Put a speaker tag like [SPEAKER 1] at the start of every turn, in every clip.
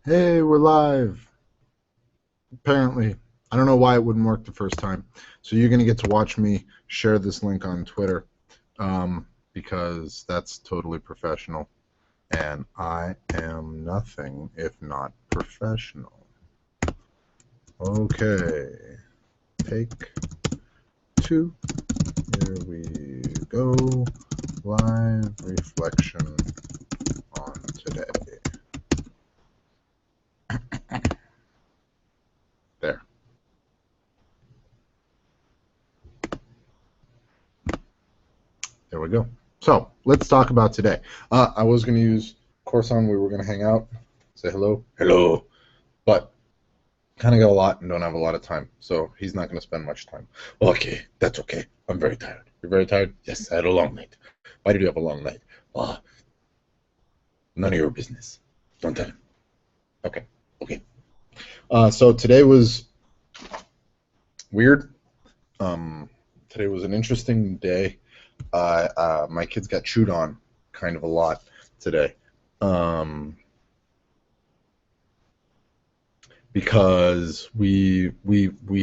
[SPEAKER 1] Hey, we're live. Apparently, I don't know why it wouldn't work the first time. So you're gonna get to watch me share this link on Twitter, because that's totally professional, and I am nothing if not professional. Okay, take two. Here we go. Live reflection on today. There. There we go. So let's talk about today. I was going to use Corson. We were going to hang out, say hello, hello, but kind of got a lot and don't have a lot of time. So he's not going to spend much time. Okay, that's okay. I'm very tired. You're very tired? Yes, I had a long night. Why did you have a long night? Ah, none of your business. Don't tell him. Okay, okay. So today was weird. Today was an interesting day. My kids got chewed on kind of a lot today. Because we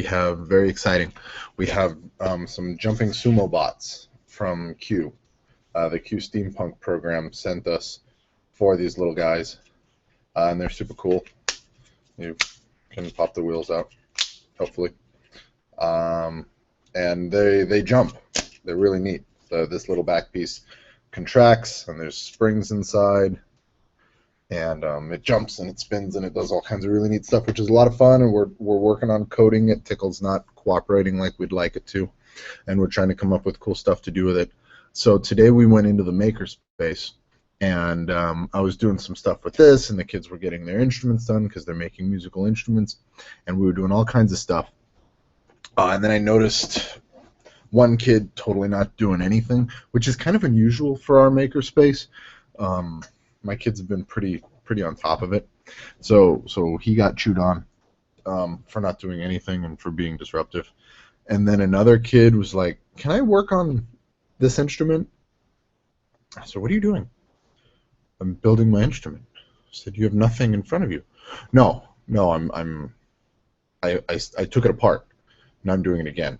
[SPEAKER 1] have very exciting. We have some jumping sumo bots from Q. The Q Steampunk program sent us four of these little guys, and they're super cool. You can pop the wheels out, hopefully, um, and they jump. They're really neat. This little back piece contracts, and there's springs inside, and it jumps and it spins and it does all kinds of really neat stuff, which is a lot of fun. And we're working on coding it. Tickle's not cooperating like we'd like it to, and we're trying to come up with cool stuff to do with it. So today we went into the makerspace, and I was doing some stuff with this, and the kids were getting their instruments done because they're making musical instruments, and we were doing all kinds of stuff. And then I noticed one kid totally not doing anything, which is kind of unusual for our makerspace. Um, my kids have been pretty on top of it. So he got chewed on for not doing anything and for being disruptive. And then another kid was like, "Can I work on this instrument?" I said, "What are you doing?" "I'm building my instrument." I said, "You have nothing in front of you." "No, no, I took it apart. Now I'm doing it again."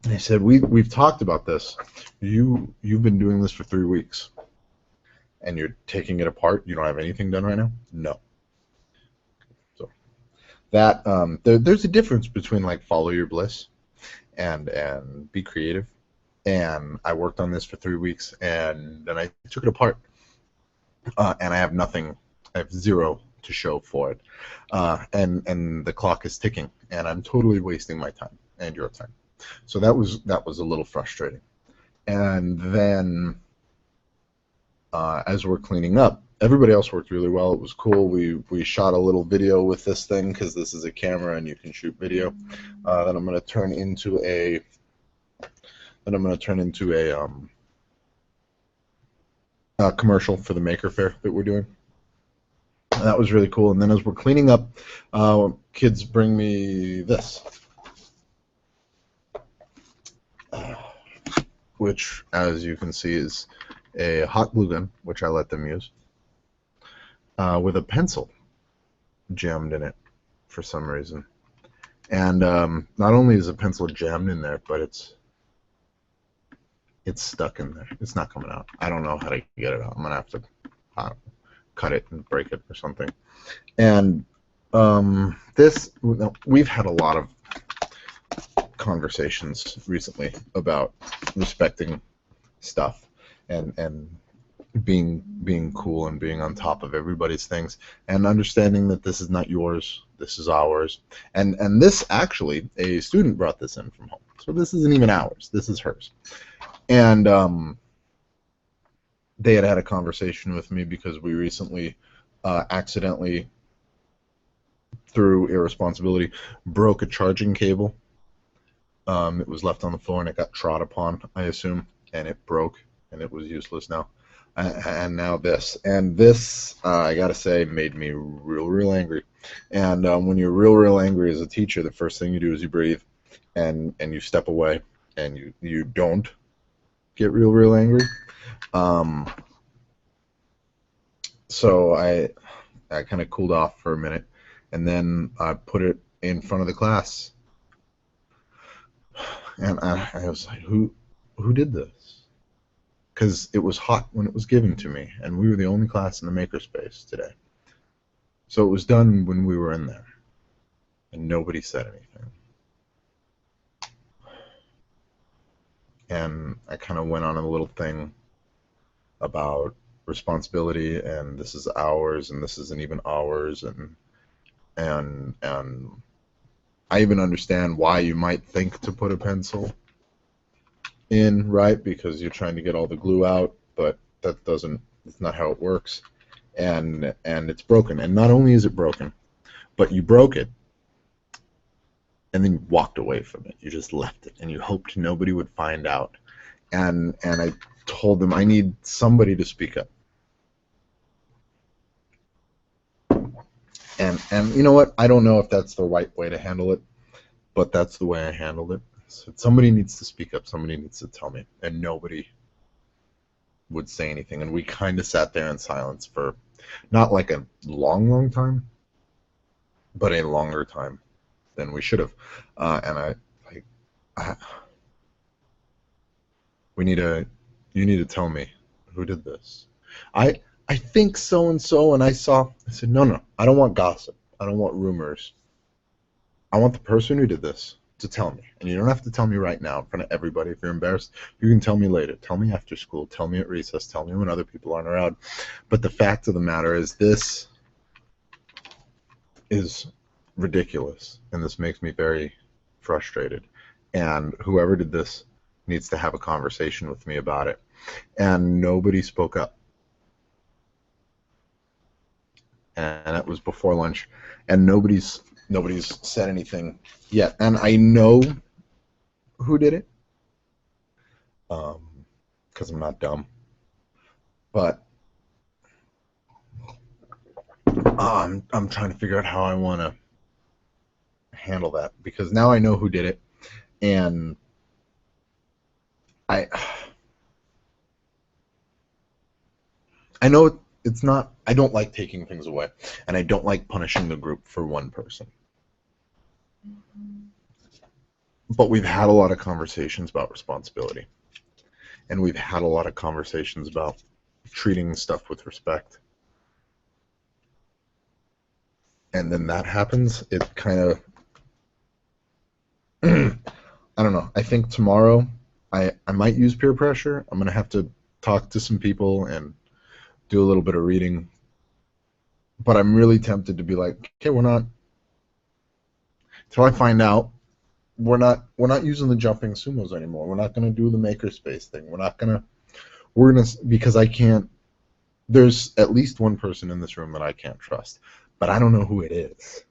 [SPEAKER 1] And I said, "We've talked about this. You've been doing this for 3 weeks, and you're taking it apart. You don't have anything done right now." "No." So that there's a difference between like follow your bliss and be creative. And I worked on this for 3 weeks, and then I took it apart, and I have nothing. I have zero to show for it, and the clock is ticking, and I'm totally wasting my time and your time. So that was a little frustrating. And then as we're cleaning up, everybody else worked really well. It was cool. We shot a little video with this thing because this is a camera and you can shoot video. That I'm going to turn into a commercial for the Maker Faire that we're doing. That was really cool. And then as we're cleaning up, kids bring me this, which, as you can see, is a hot glue gun, which I let them use, with a pencil jammed in it for some reason. And not only is a pencil jammed in there, but it's stuck in there. It's not coming out. I don't know how to get it out. I'm gonna have to cut it and break it or something. And this, we've had a lot of conversations recently about respecting stuff and being cool and being on top of everybody's things and understanding that this is not yours, this is ours. And this, actually, a student brought this in from home, so this isn't even ours, this is hers. And they had a conversation with me because we recently accidentally, through irresponsibility, broke a charging cable. It was left on the floor and it got trod upon, I assume, and it broke and it was useless now. And now this. And this, I gotta say, made me real angry. And when you're real angry as a teacher, the first thing you do is you breathe and you step away and you don't get real angry. So I kind of cooled off for a minute, and then I put it in front of the class, and I was like, who did this? Because it was hot when it was given to me, and we were the only class in the makerspace today. So it was done when we were in there, and nobody said anything. And I kind of went on a little thing about responsibility, and this is ours, and this isn't even ours, and I even understand why you might think to put a pencil in, right? Because you're trying to get all the glue out, but that's not how it works. And it's broken. And not only is it broken, but you broke it and then you walked away from it. You just left it and you hoped nobody would find out. And I told them I need somebody to speak up. And you know what? I don't know if that's the right way to handle it, but that's the way I handled it. So somebody needs to speak up. Somebody needs to tell me. And nobody would say anything. And we kind of sat there in silence for not like a long time, but a longer time than we should have. And you need to tell me who did this. I think so and so, and I said, no, I don't want gossip. I don't want rumors. I want the person who did this to tell me. And you don't have to tell me right now in front of everybody. If you're embarrassed, you can tell me later. Tell me after school. Tell me at recess. Tell me when other people aren't around. But the fact of the matter is this is ridiculous, and this makes me very frustrated. And whoever did this needs to have a conversation with me about it. And nobody spoke up. And it was before lunch, and nobody's said anything yet. And I know who did it, because I'm not dumb. But I'm trying to figure out how I want to handle that, because now I know who did it, and I know it's not. I don't like taking things away, and I don't like punishing the group for one person. But we've had a lot of conversations about responsibility, and we've had a lot of conversations about treating stuff with respect. And then that happens, it kind of, I don't know. I think tomorrow I might use peer pressure. I'm going to have to talk to some people and do a little bit of reading. But I'm really tempted to be like, okay, until I find out, we're not using the jumping sumos anymore. We're not going to do the makerspace thing. Because I can't, there's at least one person in this room that I can't trust, but I don't know who it is,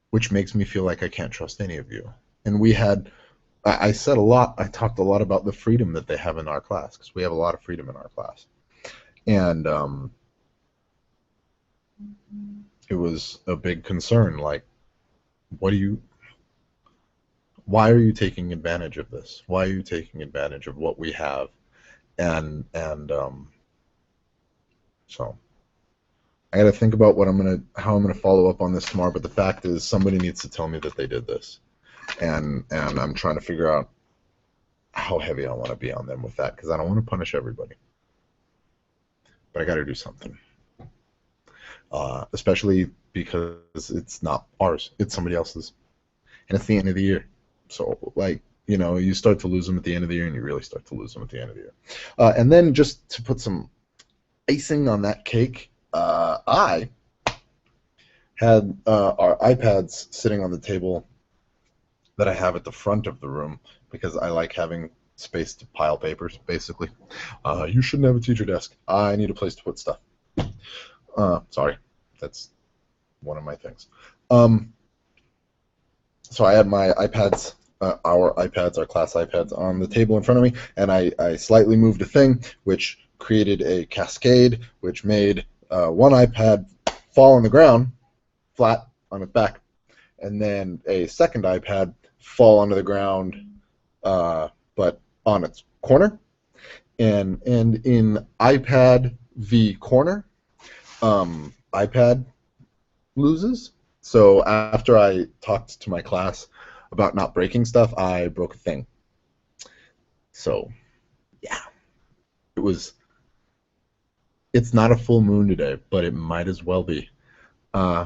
[SPEAKER 1] which makes me feel like I can't trust any of you. And I talked a lot about the freedom that they have in our class, because we have a lot of freedom in our class. And it was a big concern, like, why are you taking advantage of this? Why are you taking advantage of what we have? And so I got to think about how I'm gonna follow up on this tomorrow. But the fact is, somebody needs to tell me that they did this, and I'm trying to figure out how heavy I want to be on them with that, because I don't want to punish everybody, but I got to do something. Especially because it's not ours, it's somebody else's, and it's the end of the year. So, like, you start to lose them at the end of the year, and you really start to lose them at the end of the year. And then just to put some icing on that cake, I had our iPads sitting on the table that I have at the front of the room, because I like having space to pile papers, basically. You shouldn't have a teacher desk. I need a place to put stuff. Sorry, that's one of my things. So I had my iPads, our class iPads, on the table in front of me, and I slightly moved a thing, which created a cascade, which made one iPad fall on the ground, flat on its back, and then a second iPad fall onto the ground, but on its corner. And in iPad v corner, iPad loses. So after I talked to my class about not breaking stuff, I broke a thing. So yeah, it was. It's not a full moon today, but it might as well be. Uh,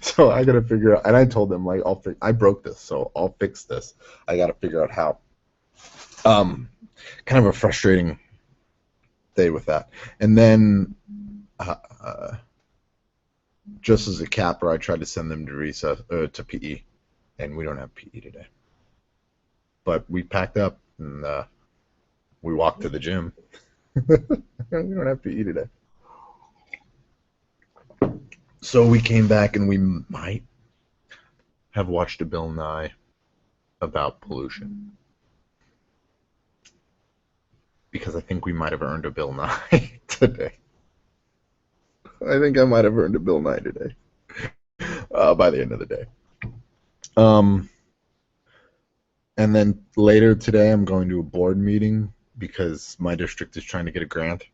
[SPEAKER 1] so I gotta figure out. And I told them like I broke this, so I'll fix this. I gotta figure out how. Um, Kind of a frustrating day with that. And then uh, uh, just as a capper, I tried to send them to recess to PE, and we don't have PE today. But we packed up and we walked to the gym. We don't have PE today. So we came back and we might have watched a Bill Nye about pollution because I think we might have earned a Bill Nye today. I think I might have earned a Bill Nye today by the end of the day. Um, and then later today, I'm going to a board meeting because my district is trying to get a grant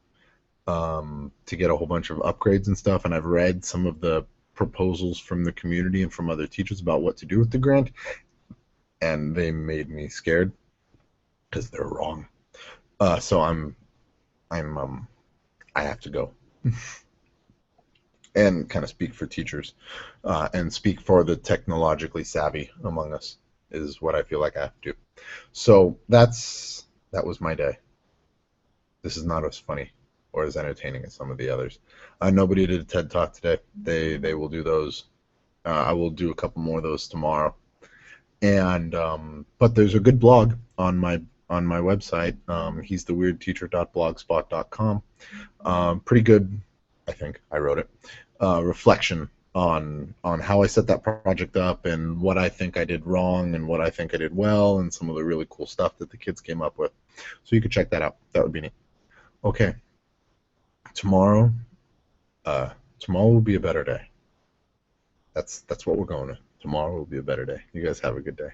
[SPEAKER 1] to get a whole bunch of upgrades and stuff. And I've read some of the proposals from the community and from other teachers about what to do with the grant, and they made me scared because they're wrong. So I have to go and kind of speak for teachers and speak for the technologically savvy among us is what I feel like I have to do. So that was my day. This is not as funny or as entertaining as some of the others. Nobody did a TED Talk today. They will do those. I will do a couple more of those tomorrow. And but there's a good blog on my website. He's the weirdteacher.blogspot.com. Pretty good, I think. I wrote it. Reflection on how I set that project up and what I think I did wrong and what I think I did well and some of the really cool stuff that the kids came up with. So you could check that out. That would be neat. Okay. Tomorrow, tomorrow will be a better day. That's what we're going to. Tomorrow will be a better day. You guys have a good day.